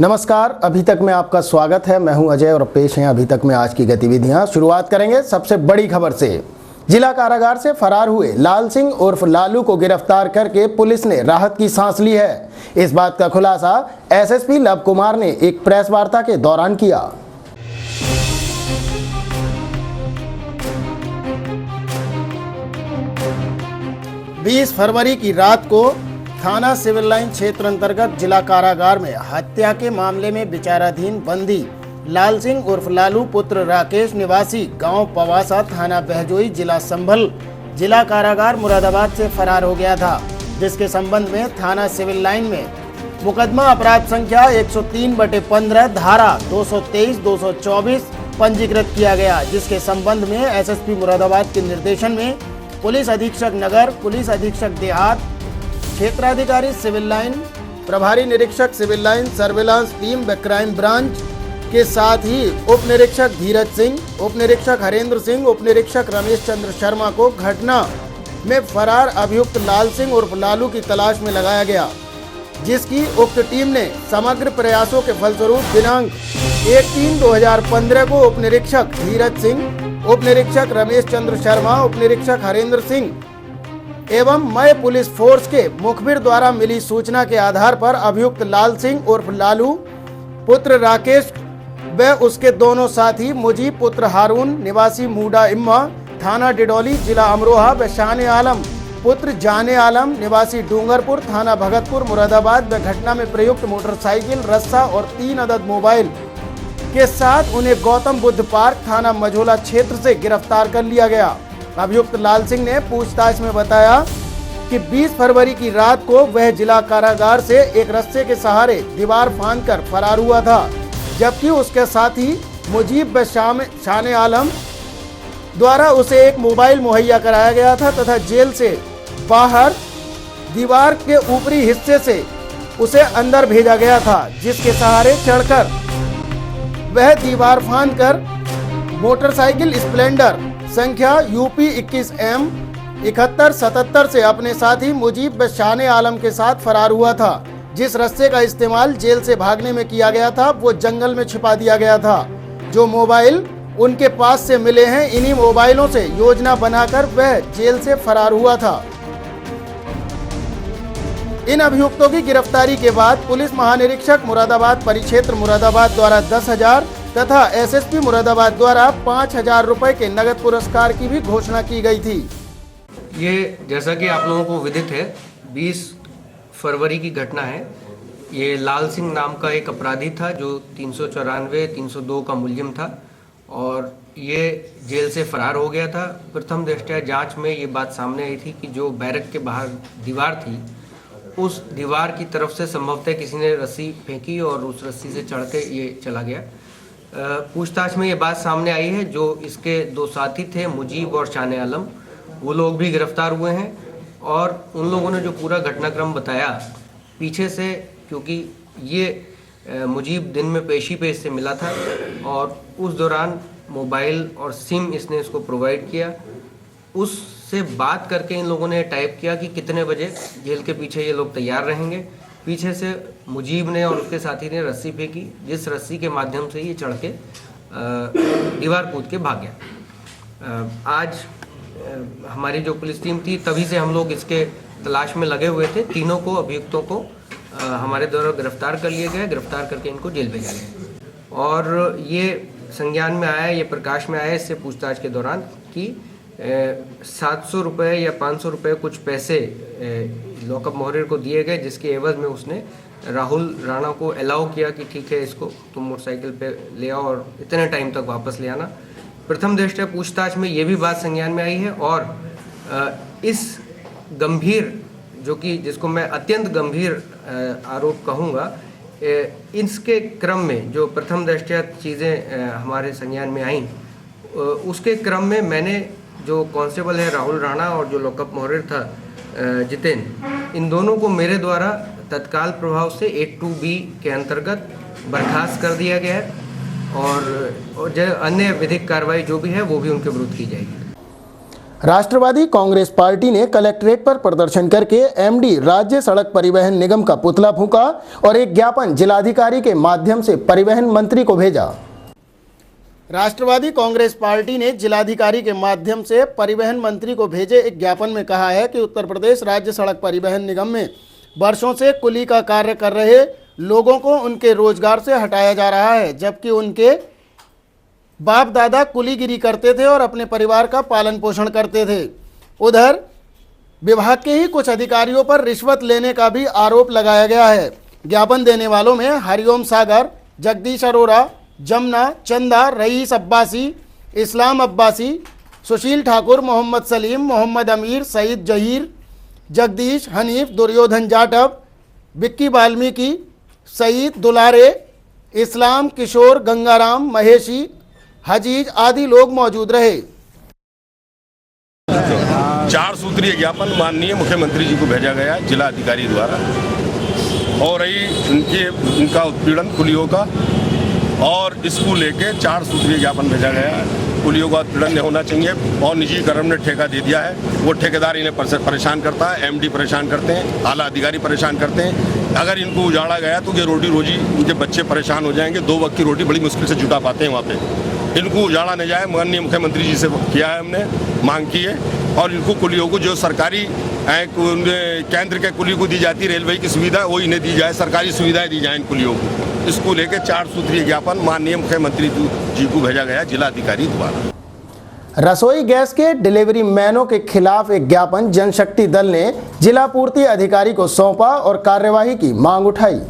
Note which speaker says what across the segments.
Speaker 1: नमस्कार, अभी तक में आपका स्वागत है। मैं हूं अजय और पेश हैं अभी तक में आज की गतिविधियां। शुरुआत करेंगे सबसे बड़ी खबर से। जिला कारागार से फरार हुए लाल सिंह उर्फ लालू को गिरफ्तार करके पुलिस ने राहत की सांस ली है। इस बात का खुलासा एसएसपी लव कुमार ने एक प्रेस वार्ता के दौरान किया। बीस फरवरी की रात को थाना सिविल लाइन क्षेत्र अंतर्गत जिला कारागार में हत्या के मामले में विचाराधीन बंदी लाल सिंह उर्फ लालू पुत्र राकेश निवासी गांव पवासा थाना बहजोई जिला संभल जिला कारागार मुरादाबाद से फरार हो गया था, जिसके संबंध में थाना सिविल लाइन में मुकदमा अपराध संख्या 103/15 धारा 223-224 पंजीकृत किया गया, जिसके संबंध में एसएसपी मुरादाबाद के निर्देशन में पुलिस अधीक्षक नगर, पुलिस अधीक्षक देहात, क्षेत्राधिकारी सिविल लाइन, प्रभारी निरीक्षक सिविल लाइन, सर्विलांस टीम व क्राइम ब्रांच के साथ ही उप निरीक्षक धीरज सिंह, उप निरीक्षक हरेंद्र सिंह, उप निरीक्षक रमेश चंद्र शर्मा को घटना में फरार अभियुक्त लाल सिंह उर्फ लालू की तलाश में लगाया गया, जिसकी उक्त टीम ने समग्र प्रयासों के फलस्वरूप दिनांक 1/3/2015 को उप निरीक्षक धीरज सिंह, उप निरीक्षक रमेश चंद्र शर्मा, उप निरीक्षक हरेंद्र सिंह एवं मय पुलिस फोर्स के मुखबिर द्वारा मिली सूचना के आधार पर अभियुक्त लाल सिंह उर्फ लालू पुत्र राकेश व उसके दोनों साथी मुजीब पुत्र हारून निवासी मूडा इम्मा थाना डिडौली जिला अमरोहा व शान आलम पुत्र जाने आलम निवासी डूंगरपुर थाना भगतपुर मुरादाबाद व घटना में प्रयुक्त मोटरसाइकिल, रस्सा और 3 अदद मोबाइल के साथ उन्हें गौतम बुद्ध पार्क थाना मझोला क्षेत्र से गिरफ्तार कर लिया गया। अभियुक्त लाल सिंह ने पूछताछ में बताया कि 20 फरवरी की रात को वह जिला कारागार से एक रस्से के सहारे दीवार फांदकर फरार हुआ था, जबकि उसके साथी मुजीब व शान आलम द्वारा उसे एक मोबाइल मुहैया कराया गया था तथा जेल से बाहर दीवार के ऊपरी हिस्से से उसे अंदर भेजा गया था, जिसके सहारे चढ़कर वह दीवार फांदकर मोटरसाइकिल स्प्लेंडर संख्या UP 21M 7177 से अपने साथी मुजीब व शान आलम के साथ फरार हुआ था। जिस रस्से का इस्तेमाल जेल से भागने में किया गया था वो जंगल में छिपा दिया गया था। जो मोबाइल उनके पास से मिले हैं, इन्हीं मोबाइलों से योजना बनाकर वह जेल से फरार हुआ था। इन अभियुक्तों की गिरफ्तारी के बाद पुलिस महानिरीक्षक मुरादाबाद परिक्षेत्र मुरादाबाद द्वारा 10,000 तथा एसएसपी मुरादाबाद द्वारा 5,000 रुपए के नगद पुरस्कार की भी घोषणा की गई थी।
Speaker 2: ये जैसा कि आप लोगों को विदित है, 20 फरवरी की घटना है। ये लाल सिंह नाम का एक अपराधी था जो 394-302 का मुलजिम था और ये जेल से फरार हो गया था। प्रथम दृष्टया जांच में ये बात सामने आई थी कि जो बैरक के बाहर दीवार थी, उस दीवार की तरफ से संभवतः किसी ने रस्सी फेंकी और उस रस्सी से चढ़ के ये चला गया। पूछताछ में ये बात सामने आई है। जो इसके दो साथी थे मुजीब और शान आलम, वो लोग भी गिरफ्तार हुए हैं और उन लोगों ने जो पूरा घटनाक्रम बताया पीछे से, क्योंकि ये मुजीब दिन में पेशी पे इससे मिला था और उस दौरान मोबाइल और सिम इसने इसको प्रोवाइड किया। उससे बात करके इन लोगों ने टाइप किया कि कितने बजे जेल के पीछे ये लोग तैयार रहेंगे। पीछे से मुजीब ने और उसके साथी ने रस्सी फेंकी, जिस रस्सी के माध्यम से ये चढ़ के दीवार कूद के भाग गया। आज हमारी जो पुलिस टीम थी, तभी से हम लोग इसके तलाश में लगे हुए थे। तीनों को अभियुक्तों को हमारे द्वारा गिरफ्तार कर लिया गया। गिरफ्तार करके इनको जेल भेजा गया और ये संज्ञान में आया, ये प्रकाश में आया इससे पूछताछ के दौरान कि 700 रुपये या 500 रुपये कुछ पैसे लॉकअप मोहरिर को दिए गए, जिसके एवज में उसने राहुल राणा को अलाउ किया कि ठीक है, इसको तुम मोटरसाइकिल पे ले आओ और इतने टाइम तक वापस ले आना। प्रथम दृष्टया पूछताछ में ये भी बात संज्ञान में आई है और इस गंभीर, जो कि जिसको मैं अत्यंत गंभीर आरोप कहूँगा, इसके क्रम में जो प्रथम दृष्टया चीज़ें हमारे संज्ञान में आईं, उसके क्रम में मैंने जो कांस्टेबल है राहुल राणा और जो लॉकअप मोहरिर था जितेंद्र, इन दोनों को मेरे द्वारा तत्काल प्रभाव से 82B के अंतर्गत बर्खास्त कर दिया गया है और जो अन्य विधिक कार्रवाई जो भी है वो भी उनके विरुद्ध की जाएगी।
Speaker 1: राष्ट्रवादी कांग्रेस पार्टी ने कलेक्ट्रेट पर प्रदर्शन करके एमडी राज्य सड़क परिवहन निगम का पुतला फूंका और एक ज्ञापन जिलाधिकारी के माध्यम से परिवहन मंत्री को भेजा। राष्ट्रवादी कांग्रेस पार्टी ने जिलाधिकारी के माध्यम से परिवहन मंत्री को भेजे एक ज्ञापन में कहा है कि उत्तर प्रदेश राज्य सड़क परिवहन निगम में वर्षों से कुली का कार्य कर रहे लोगों को उनके रोजगार से हटाया जा रहा है, जबकि उनके बाप दादा कुलीगिरी करते थे और अपने परिवार का पालन पोषण करते थे। उधर विभाग के ही कुछ अधिकारियों पर रिश्वत लेने का भी आरोप लगाया गया है। ज्ञापन देने वालों में हरिओम सागर, जगदीश अरोरा, जमुना, चंदा, रईस अब्बासी, इस्लाम अब्बासी, सुशील ठाकुर, मोहम्मद सलीम, मोहम्मद अमीर, सईद जहीर, जगदीश, हनीफ, दुर्योधन जाटव, विक्की वाल्मीकि, सईद दुलारे, इस्लाम, किशोर, गंगाराम, महेशी, हजीज आदि लोग मौजूद रहे।
Speaker 3: 4 सूत्रीय ज्ञापन माननीय मुख्यमंत्री जी को भेजा गया जिला अधिकारी द्वारा और रही इनका उत्पीड़न कुलियों का, और इसको लेके 4 सूत्रीय ज्ञापन भेजा गया है। कुलियों का उत्पीड़न नहीं होना चाहिए और निजीकरण ने ठेका दे दिया है, वो ठेकेदार इन्हें परेशान करता है, एमडी परेशान करते हैं, आला अधिकारी परेशान करते हैं। अगर इनको उजाड़ा गया तो ये रोटी रोजी, इनके बच्चे परेशान हो जाएंगे। 2 वक्त की रोटी बड़ी मुश्किल से जुटा पाते हैं वहाँ पे। इनको उजाड़ा नहीं जाए, माननीय मुख्यमंत्री जी से किया है हमने, मांग की है। और इनको कुलियों को जो सरकारी केंद्र के कुली को दी जाती रेलवे की सुविधा, वो इन्हें दी जाए, सरकारी सुविधाएं दी जाए इन कुलियों को। इसको लेकर 4 सूत्रीय ज्ञापन माननीय मुख्यमंत्री जी को भेजा गया जिलाधिकारी द्वारा।
Speaker 1: रसोई गैस के डिलीवरी मैनों के खिलाफ एक ज्ञापन जनशक्ति दल ने जिला पूर्ति अधिकारी को सौंपा और कार्यवाही की मांग उठाई।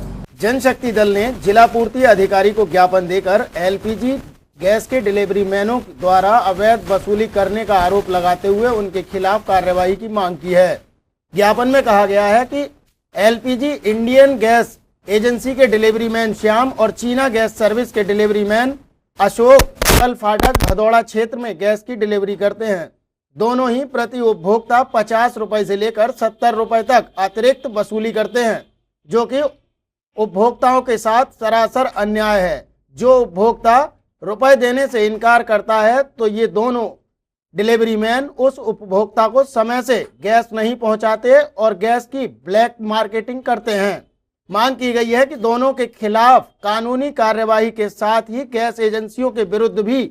Speaker 1: जनशक्ति दल ने जिला पूर्ति अधिकारी को ज्ञापन देकर एलपीजी गैस के डिलीवरी मैनों द्वारा अवैध वसूली करने का आरोप लगाते हुए उनके खिलाफ कार्यवाही की मांग की है। ज्ञापन में कहा गया है कि एलपीजी इंडियन गैस एजेंसी के डिलीवरी मैन श्याम और चीना गैस सर्विस के डिलीवरी मैन अशोक कल फाटक भदौड़ा क्षेत्र में गैस की डिलीवरी करते हैं। दोनों ही प्रति उपभोक्ता 50 रुपए से लेकर 70 रुपए तक अतिरिक्त वसूली करते हैं, जो कि उपभोक्ताओं के साथ सरासर अन्याय है। जो उपभोक्ता रुपए देने से इनकार करता है तो ये दोनों डिलीवरी मैन उस उपभोक्ता को समय से गैस नहीं पहुंचाते और गैस की ब्लैक मार्केटिंग करते हैं। मांग की गई है कि दोनों के खिलाफ कानूनी कार्यवाही के साथ ही गैस एजेंसियों के विरुद्ध भी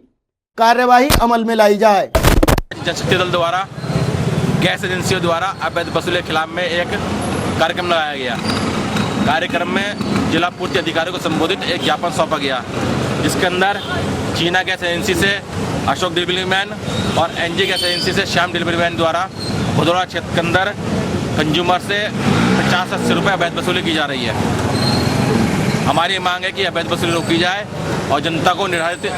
Speaker 1: कार्यवाही अमल में लाई जाए।
Speaker 4: जनशक्ति दल द्वारा गैस एजेंसियों द्वारा अवैध वसूली के खिलाफ में एक कार्यक्रम लगाया गया। कार्यक्रम में जिला पूर्ति अधिकारी को संबोधित एक ज्ञापन सौंपा गया, जिसके अंदर चीना गैस एजेंसी से अशोक डिलीवरी मैन और एनजी गैस एजेंसी से श्याम डिलीवरी मैन द्वारा भदौड़ा क्षेत्र के अंदर कंज्यूमर से 50-80 रुपये अवैध वसूली की जा रही है। हमारी मांग है कि अवैध वसूली रोकी जाए और जनता को निर्धारित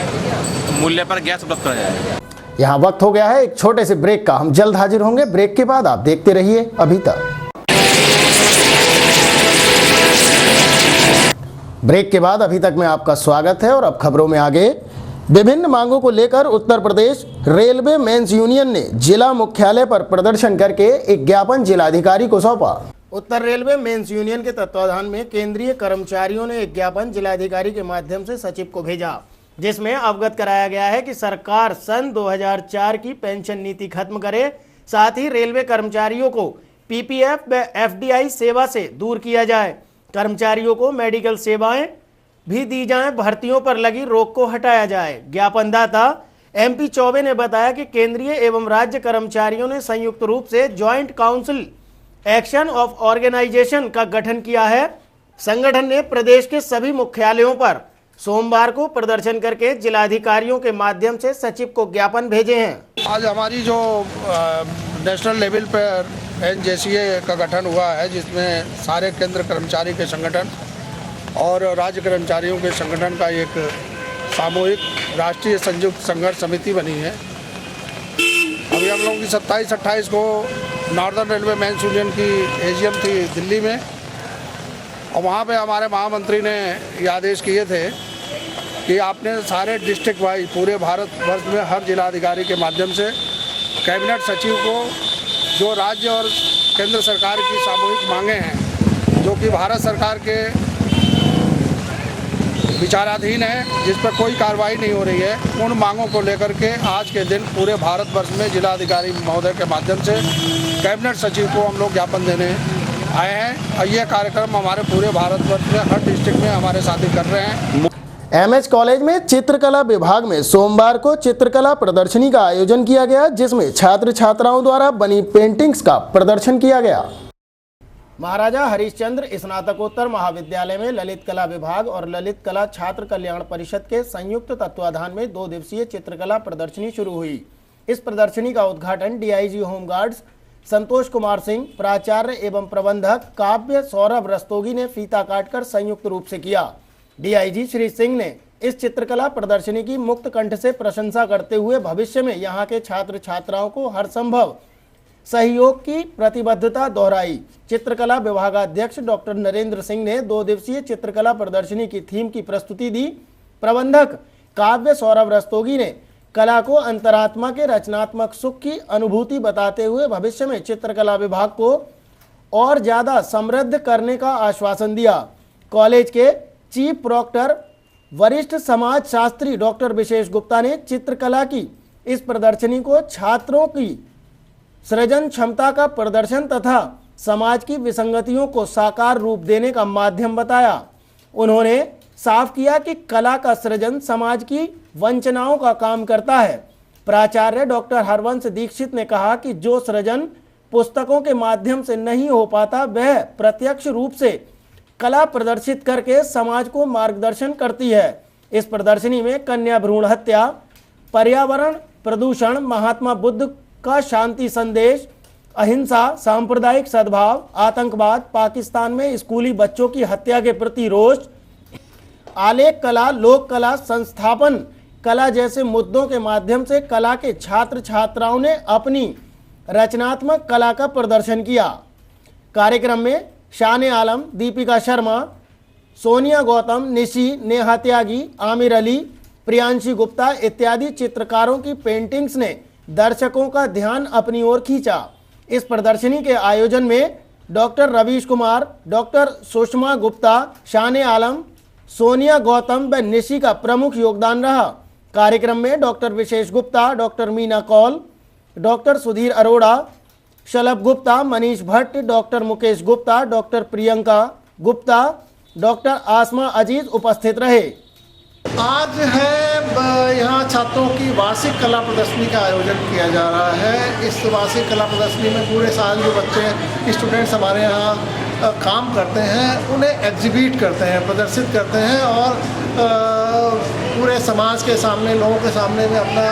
Speaker 4: मूल्य पर गैस उपलब्ध कराया जाए।
Speaker 1: यहाँ वक्त हो गया है एक छोटे से ब्रेक का। हम जल्द हाजिर होंगे। ब्रेक के बाद आप देखते रहिए अभी तक। ब्रेक के बाद अभी तक में आपका स्वागत है और अब खबरों में आगे। विभिन्न मांगों को लेकर Uttar Pradesh railway mains union ने जिला मुख्यालय पर प्रदर्शन करके एक ज्ञापन जिलाधिकारी को सौंपा। उत्तर रेलवे मेंस यूनियन के तत्वाधान में केंद्रीय कर्मचारियों ने एक ज्ञापन जिलाधिकारी के माध्यम से सचिव को भेजा, जिसमें अवगत कराया गया है कि सरकार सन 2004 की पेंशन नीति खत्म करे, साथ ही रेलवे कर्मचारियों को पीपीएफ व एफडीआई सेवा से दूर किया जाए, कर्मचारियों को मेडिकल सेवाएं भी दी जाएं, भर्तियों पर लगी रोक को हटाया जाए। ज्ञापनदाता एमपी चौबे ने बताया कि केंद्रीय एवं राज्य कर्मचारियों ने संयुक्त रूप से joint council action of organisation का गठन किया है। संगठन ने प्रदेश के सभी मुख्यालयों पर सोमवार को प्रदर्शन करके जिलाधिकारियों के माध्यम से सचिव को ज्ञापन भेजे हैं।
Speaker 5: आज हमारी जो नेशनल लेवल पर एनजेसीए का गठन हुआ है, जिसमें सारे केंद्र कर्मचारी के संगठन और राज्य कर्मचारियों के संगठन का एक सामूहिक राष्ट्रीय संयुक्त संघर्ष समिति बनी है। अभी हम लोगों की 27-28 को नॉर्दर्न रेलवे मेंस यूनियन की एजीएम थी दिल्ली में, और वहाँ पे हमारे महामंत्री ने ये आदेश किए थे कि आपने सारे डिस्ट्रिक्ट वाइज पूरे भारतवर्ष में हर जिलाधिकारी के माध्यम से कैबिनेट सचिव को जो राज्य और केंद्र सरकार की सामूहिक मांगे हैं, जो कि भारत सरकार के विचाराधीन है, जिस पर कोई कार्रवाई नहीं हो रही है, उन मांगों को लेकर के आज के दिन पूरे भारतवर्ष में जिलाधिकारी महोदय के माध्यम से कैबिनेट सचिव को हम लोग ज्ञापन देने आए हैं। और ये कार्यक्रम हमारे पूरे भारतवर्ष में हर डिस्ट्रिक्ट में हमारे साथी कर रहे हैं।
Speaker 1: एमएच कॉलेज में चित्रकला विभाग में सोमवार को चित्रकला प्रदर्शनी का आयोजन किया गया, जिसमें छात्र छात्राओं द्वारा बनी पेंटिंग्स का प्रदर्शन किया गया। महाराजा हरिश्चंद्र स्नातकोत्तर महाविद्यालय में ललित कला विभाग और ललित कला छात्र कल्याण परिषद के संयुक्त तत्वाधान में 2 दिवसीय चित्रकला प्रदर्शनी शुरू हुई। इस प्रदर्शनी का उद्घाटन डीआईजी होमगार्ड्स संतोष कुमार सिंह, प्राचार्य एवं प्रबंधक काव्य सौरभ रस्तोगी ने फीता काटकर संयुक्त रूप से किया। डीआईजी श्री सिंह ने इस चित्रकला प्रदर्शनी की मुक्त कंठ से प्रशंसा करते हुए भविष्य में यहां के छात्र छात्राओं को हर संभव सहयोग की प्रतिबद्धता दोहराई। चित्रकला विभागाध्यक्ष डॉक्टर नरेंद्र सिंह ने 2 दिवसीय चित्रकला प्रदर्शनी की थीम की प्रस्तुति दी। प्रबंधक काव्य सौरभ रस्तोगी ने कला को अंतरात्मा के रचनात्मक सुख की अनुभूति बताते हुए भविष्य में चित्रकला विभाग को और ज्यादा समृद्ध करने का आश्वासन दिया। कॉलेज के चीफ प्रॉक्टर वरिष्ठ समाज शास्त्री डॉक्टर विशेष गुप्ता ने चित्रकला की इस प्रदर्शनी को छात्रों की सृजन क्षमता का प्रदर्शन तथा समाज की विसंगतियों को साकार रूप देने का माध्यम बताया। उन्होंने साफ किया कि कला का सृजन समाज की वंचनाओं का काम करता है। प्राचार्य डॉक्टर हरवंश दीक्षित ने कहा कि जो सृजन पुस्तकों के माध्यम से नहीं हो पाता, वह प्रत्यक्ष रूप से कला प्रदर्शित करके समाज को मार्गदर्शन करती है। इस प्रदर्शनी में कन्या भ्रूण हत्या, पर्यावरण प्रदूषण, महात्मा बुद्ध का शांति संदेश, अहिंसा, सांप्रदायिक सद्भाव, आतंकवाद, पाकिस्तान में स्कूली बच्चों की हत्या के प्रति रोष, आलेख कला, लोक कला, संस्थापन कला जैसे मुद्दों के माध्यम से कला के छात्र छात्राओं ने अपनी रचनात्मक कला का प्रदर्शन किया। कार्यक्रम में शान आलम, दीपिका शर्मा, सोनिया गौतम, निशी, नेहा त्यागी, आमिर अली, प्रियांशी गुप्ता इत्यादि चित्रकारों की पेंटिंग्स ने दर्शकों का ध्यान अपनी ओर खींचा। इस प्रदर्शनी के आयोजन में डॉक्टर रवीश कुमार, डॉक्टर सुषमा गुप्ता, शान आलम, सोनिया गौतम व निशी का प्रमुख योगदान रहा। कार्यक्रम में doctor Vishesh Gupta, doctor Meena Kaul, doctor Sudhir Arora, Shalabh Gupta, Manish Bhatt, doctor Mukesh Gupta, doctor Priyanka Gupta, doctor Asma Aziz उपस्थित रहे।
Speaker 6: आज है यहाँ छात्रों की वार्षिक कला प्रदर्शनी का आयोजन किया जा रहा है। इस वार्षिक कला प्रदर्शनी में पूरे साल जो बच्चे स्टूडेंट्स हमारे यहाँ काम करते हैं उन्हें एग्जिबिट करते हैं, प्रदर्शित करते हैं और पूरे समाज के सामने, लोगों के सामने में अपना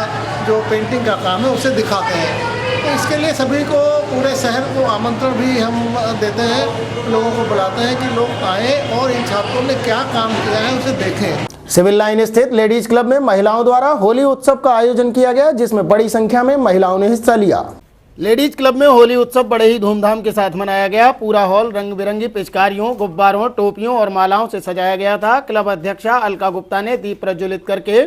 Speaker 6: जो पेंटिंग का काम है उसे दिखाते हैं। तो इसके लिए सभी को, पूरे शहर को आमंत्रण भी हम देते हैं, लोगों को बुलाते हैं कि लोग आएँ और इन छात्रों ने क्या काम किया है उसे देखें।
Speaker 1: सिविल लाइन स्थित लेडीज क्लब में महिलाओं द्वारा होली उत्सव का आयोजन किया गया, जिसमें बड़ी संख्या में महिलाओं ने हिस्सा लिया। लेडीज क्लब में होली उत्सव बड़े ही धूमधाम के साथ मनाया गया। पूरा हॉल रंग बिरंगी पिचकारियों, गुब्बारों, टोपियों और मालाओं से सजाया गया था। क्लब अध्यक्षा अलका गुप्ता ने दीप प्रज्वलित करके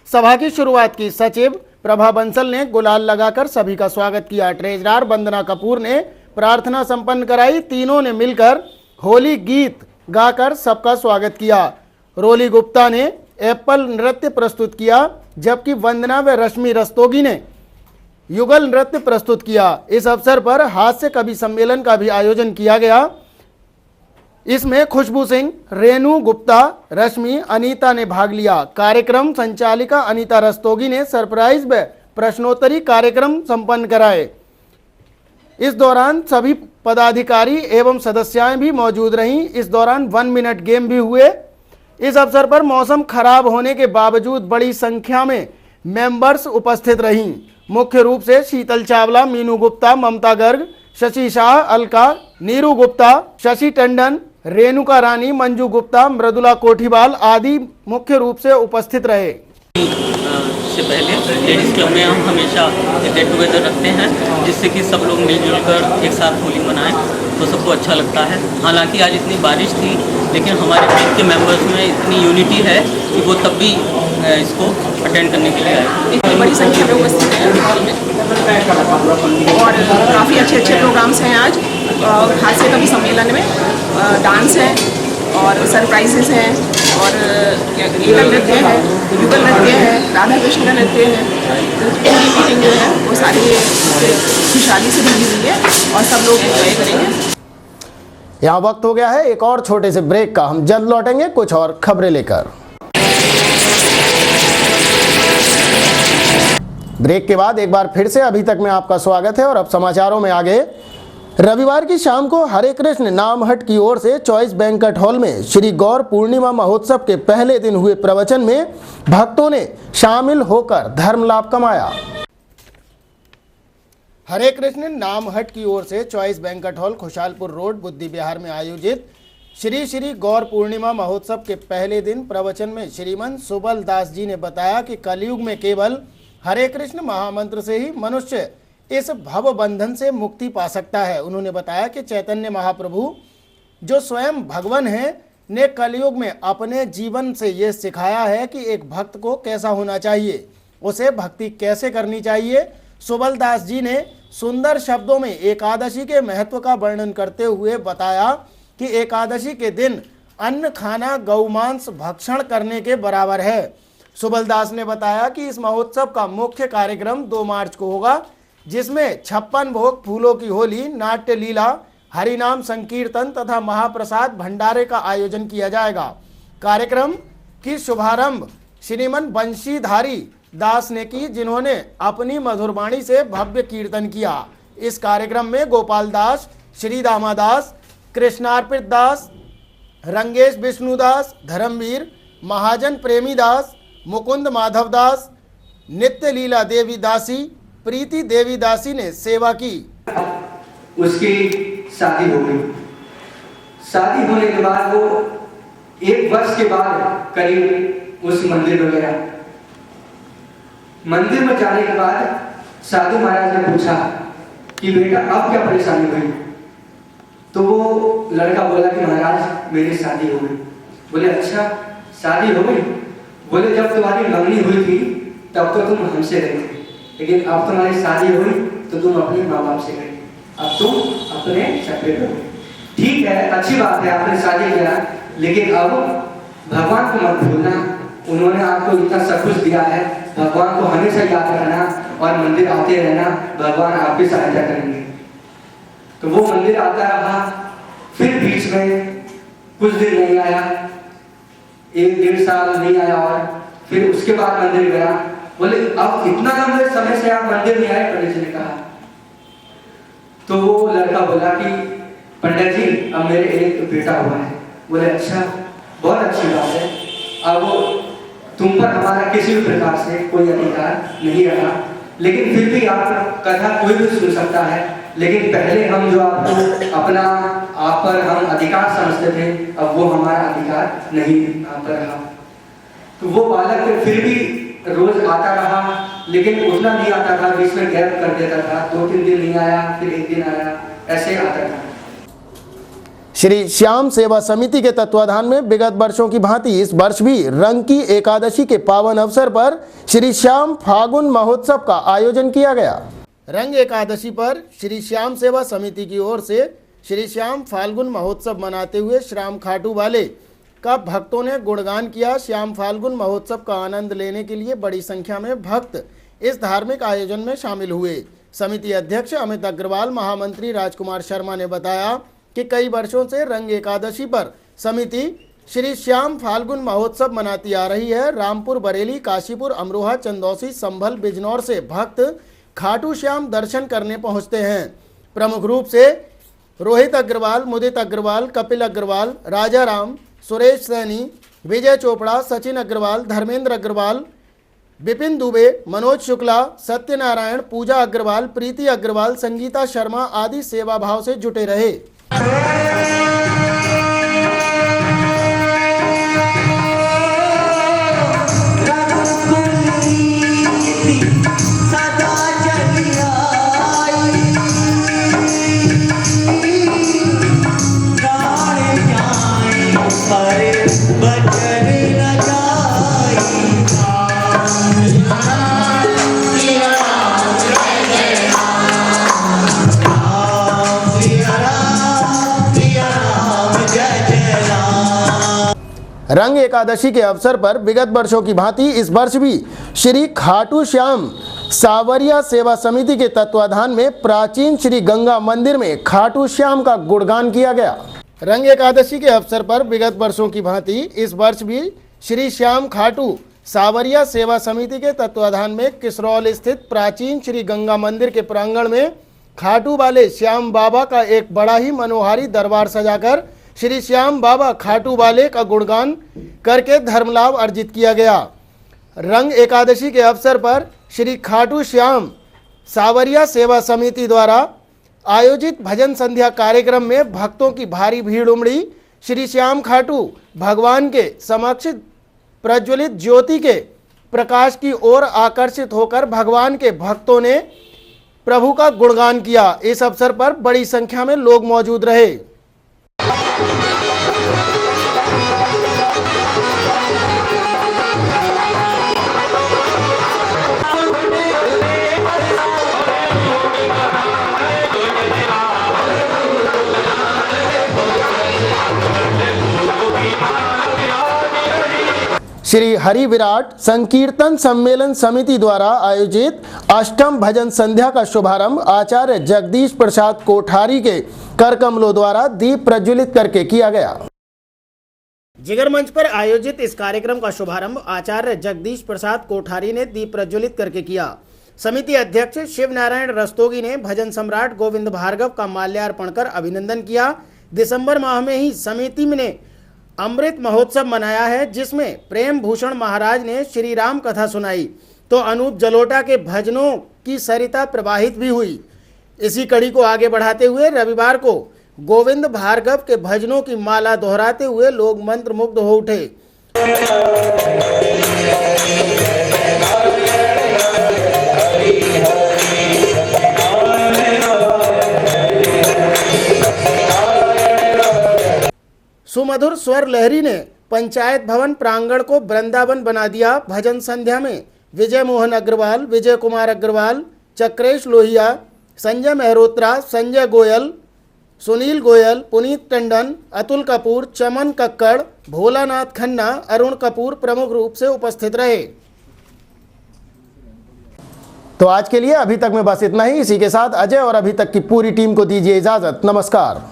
Speaker 1: सभा की शुरुआत की। सचिव प्रभा बंसल ने गुलाल लगाकर सभी का स्वागत किया। ट्रेजरर वंदना कपूर ने प्रार्थना संपन्न कराई। तीनों ने मिलकर होली गीत गाकर सबका स्वागत किया। रोली गुप्ता ने एप्पल नृत्य प्रस्तुत किया, जबकि वंदना व रश्मि रस्तोगी ने युगल नृत्य प्रस्तुत किया। इस अवसर पर हास्य कवि सम्मेलन का भी आयोजन किया गया। इसमें खुशबू सिंह, रेणु गुप्ता, रश्मि, अनीता ने भाग लिया। कार्यक्रम संचालिका अनीता रस्तोगी ने सरप्राइज व प्रश्नोत्तरी कार्यक्रम संपन्न कराए। इस दौरान सभी पदाधिकारी एवं सदस्याएं भी मौजूद रहीं। इस दौरान 1 मिनट गेम भी हुए। इस अवसर पर मौसम खराब होने के बावजूद बड़ी संख्या में मेंबर्स उपस्थित रहीं। मुख्य रूप से शीतल चावला, मीनू गुप्ता, ममता गर्ग, शशि शाह, अलका, नीरू गुप्ता, शशि टंडन, रेणुका रानी, मंजू गुप्ता, मृदुला कोठीवाल आदि मुख्य रूप से उपस्थित रहे।
Speaker 7: से पहले लेडीज़ क्लब में हम हमेशा गेट टुगेदर रखते हैं, जिससे कि सब लोग मिलजुल कर एक साथ होली मनाएं, तो सबको अच्छा लगता है। हालांकि आज इतनी बारिश थी, लेकिन हमारे टीम के मेंबर्स में इतनी यूनिटी है कि वो तब भी इसको अटेंड करने के लिए आए।
Speaker 8: बड़ी संख्या में उपस्थित हैं हॉल में और काफ़ी अच्छे प्रोग्राम्स हैं आज। हास्य कवि सम्मेलन में डांस है
Speaker 9: और सरप्राइजेस हैं और लीला नृत्य है, युगल नृत्य है, राधा कृष्ण का नृत्य है। तो पूरी मीटिंग जो है वो सारी खुशहाली से भरी हुई है और सब लोग एंजॉय करेंगे।
Speaker 1: यहाँ वक्त हो गया है एक और छोटे से ब्रेक का। हम जल्द लौटेंगे कुछ और खबरें लेकर। ब्रेक के बाद एक बार फिर से अभी तक में आपका स्वागत है और अब समाचारों में आगे। रविवार की शाम को हरे कृष्ण नामहट की ओर से चॉइस बैंक्वेट हॉल में श्री गौर पूर्णिमा महोत्सव के पहले दिन हुए प्रवचन में भक्तों ने शामिल होकर धर्म लाभ कमाया। हरे कृष्ण नामहट की ओर से choice banquet hall Khushhalpur road बुद्धि विहार में आयोजित श्री गौर पूर्णिमा महोत्सव के पहले दिन प्रवचन में श्रीमन सुबल दास जी ने बताया कि कलयुग में केवल हरे कृष्ण महामंत्र से ही मनुष्य इस भव बंधन से मुक्ति पा सकता है। उन्होंने बताया कि चैतन्य महाप्रभु जो स्वयं भगवान हैं ने कलयुग में अपने जीवन से ये सिखाया है कि एक भक्त को कैसा होना चाहिए, उसे भक्ति कैसे करनी चाहिए। सुबल दास जी ने सुंदर शब्दों में एकादशी के महत्व का वर्णन करते हुए बताया कि एकादशी के दिन अन्न खाना गौमांस भक्षण करने के बराबर है। सुबल दास ने बताया कि इस महोत्सव का मुख्य कार्यक्रम 2 मार्च को होगा, जिसमें 56 भोग फूलों की होली, नाट्य लीला, हरिनाम संकीर्तन तथा महाप्रसाद भंडारे का आयोजन किया जाएगा। कार्यक्रम की शुभारंभ श्रीमन बंशीधारी दास ने की, जिन्होंने अपनी मधुरवाणी से भव्य कीर्तन किया। इस कार्यक्रम में गोपाल दास, श्री दामादास, कृष्णार्पित दास, रंगेश विष्णुदास, धर्मवीर, महाजन प्रेमी दास, मुकुंद माधव दास, नित्य लीला देवी दासी, प्रीति देवी दासी ने सेवा की।
Speaker 10: उसकी शादी हो गई। शादी होने के बाद वो 1 वर्ष के बाद करीब उस मंदिर में गया। मंदिर में जाने के बाद साधु महाराज ने पूछा कि बेटा अब क्या परेशानी हुई। तो वो लड़का बोला कि महाराज मेरी शादी हो गई। बोले अच्छा शादी हो गई। बोले जब तुम्हारी मंगनी हुई थी तब तो तुम हमसे रहे थे, लेकिन अब तुम्हारी शादी हुई तो तुम अपने माँ बाप से गए, अब तुम अपने सेपरेट हो। ठीक है, अच्छी बात है, आपने शादी किया, लेकिन अब भगवान को मत भूलना। उन्होंने आपको इतना सब कुछ दिया है, भगवान को हमेशा याद करना और मंदिर आते रहना, भगवान आपकी सहायता करेंगे। तो वो मंदिर आता रहा, फिर बीच में कुछ दिन नहीं आया, 1-1.5 साल नहीं आया, और फिर उसके बाद मंदिर गया। बोले अब इतना लंबे समय से आप मंदिर नहीं आए, पंडित जी ने कहा। तो वो लड़का बोला कि पंडित जी अब मेरे एक बेटा हुआ है। बोले अच्छा बहुत अच्छी बात है, अब तुम पर हमारा किसी भी प्रकार से कोई अधिकार नहीं रहा, लेकिन फिर भी आप कथा कोई भी सुन सकता है, लेकिन पहले हम जो आपको अपना आप पर हम अधिकार समझते थे, अब वो हमारा अधिकार नहीं आप पर रहा। तो वो बालक फिर भी रोज आता रहा, लेकिन उतना नहीं आता था, बीच में गैप कर देता था, 2-3 दिन नहीं आया, फिर 1 दिन आया, ऐसे आता था।
Speaker 1: श्री श्याम सेवा समिति के तत्वाधान में विगत वर्षों की भांति इस वर्ष भी रंग की एकादशी के पावन अवसर पर श्री श्याम फागुन महोत्सव का आयोजन किया गया। रंग एकादशी पर श्री श्याम सेवा समिति की ओर से श्री श्याम फाल्गुन महोत्सव मनाते हुए श्याम खाटू वाले का भक्तों ने गुणगान किया। श्याम फाल्गुन महोत्सव का आनंद लेने के लिए बड़ी संख्या में भक्त इस धार्मिक आयोजन में शामिल हुए। समिति अध्यक्ष अमित अग्रवाल, महामंत्री राजकुमार शर्मा ने बताया कि कई वर्षों से रंग एकादशी पर समिति श्री श्याम फाल्गुन महोत्सव मनाती आ रही है। रामपुर, बरेली, काशीपुर, अमरोहा, चंदौसी, संभल, बिजनौर से भक्त खाटू श्याम दर्शन करने पहुंचते हैं। प्रमुख रूप से रोहित अग्रवाल, मुदित अग्रवाल, कपिल अग्रवाल, राजा राम, सुरेश सैनी, विजय चोपड़ा, सचिन अग्रवाल, धर्मेंद्र अग्रवाल, विपिन दुबे, मनोज शुक्ला, सत्यनारायण, पूजा अग्रवाल, प्रीति अग्रवाल, संगीता शर्मा आदि सेवा भाव से जुटे रहे।
Speaker 11: Yeah.
Speaker 1: रंग एकादशी के अवसर पर विगत वर्षों की भांति इस वर्ष भी श्री खाटू श्याम सावरिया सेवा समिति के तत्वाधान में प्राचीन श्री गंगा मंदिर में खाटू श्याम का गुणगान किया गया। रंग एकादशी के अवसर पर विगत वर्षों की भांति इस वर्ष भी श्री श्याम खाटू सावरिया सेवा समिति के तत्वाधान में किसरौल स्थित प्राचीन श्री गंगा मंदिर के प्रांगण में खाटू वाले श्याम बाबा का एक बड़ा ही मनोहारी दरबार सजाकर श्री श्याम बाबा खाटू वाले का गुणगान करके धर्मलाभ अर्जित किया गया। रंग एकादशी के अवसर पर श्री खाटू श्याम सावरिया सेवा समिति द्वारा आयोजित भजन संध्या कार्यक्रम में भक्तों की भारी भीड़ उमड़ी। श्री श्याम खाटू भगवान के समक्ष प्रज्वलित ज्योति के प्रकाश की ओर आकर्षित होकर भगवान के भक्तों ने प्रभु का गुणगान किया। इस अवसर पर बड़ी संख्या में लोग मौजूद रहे। श्री हरि विराट संकीर्तन सम्मेलन समिति द्वारा आयोजित अष्टम भजन संध्या का शुभारंभ आचार्य जगदीश प्रसाद कोठारी के कर कमलों द्वारा दीप प्रज्वलित करके किया गया। जिगर मंच पर आयोजित इस कार्यक्रम का शुभारंभ आचार्य जगदीश प्रसाद कोठारी ने दीप प्रज्वलित करके किया। समिति अध्यक्ष शिव नारायण रस्तोगी ने भजन सम्राट गोविंद भार्गव का माल्यार्पण कर अभिनंदन किया। दिसंबर माह में ही समिति ने अमृत महोत्सव मनाया है, जिसमें प्रेम भूषण महाराज ने श्री राम कथा सुनाई तो अनूप जलोटा के भजनों की सरिता प्रवाहित भी हुई। इसी कड़ी को आगे बढ़ाते हुए रविवार को गोविंद भार्गव के भजनों की माला दोहराते हुए लोग मंत्रमुग्ध हो उठे। सुमधुर स्वर लहरी ने पंचायत भवन प्रांगण को वृंदावन बना दिया। भजन संध्या में विजय मोहन अग्रवाल, विजय कुमार अग्रवाल, चक्रेश लोहिया, संजय मेहरोत्रा, संजय गोयल, सुनील गोयल, पुनीत टंडन, अतुल कपूर, चमन कक्कड़, भोलानाथ खन्ना, अरुण कपूर प्रमुख रूप से उपस्थित रहे। तो आज के लिए अभी तक में बस इतना ही। इसी के साथ अजय और अभी तक की पूरी टीम को दीजिए इजाजत। नमस्कार।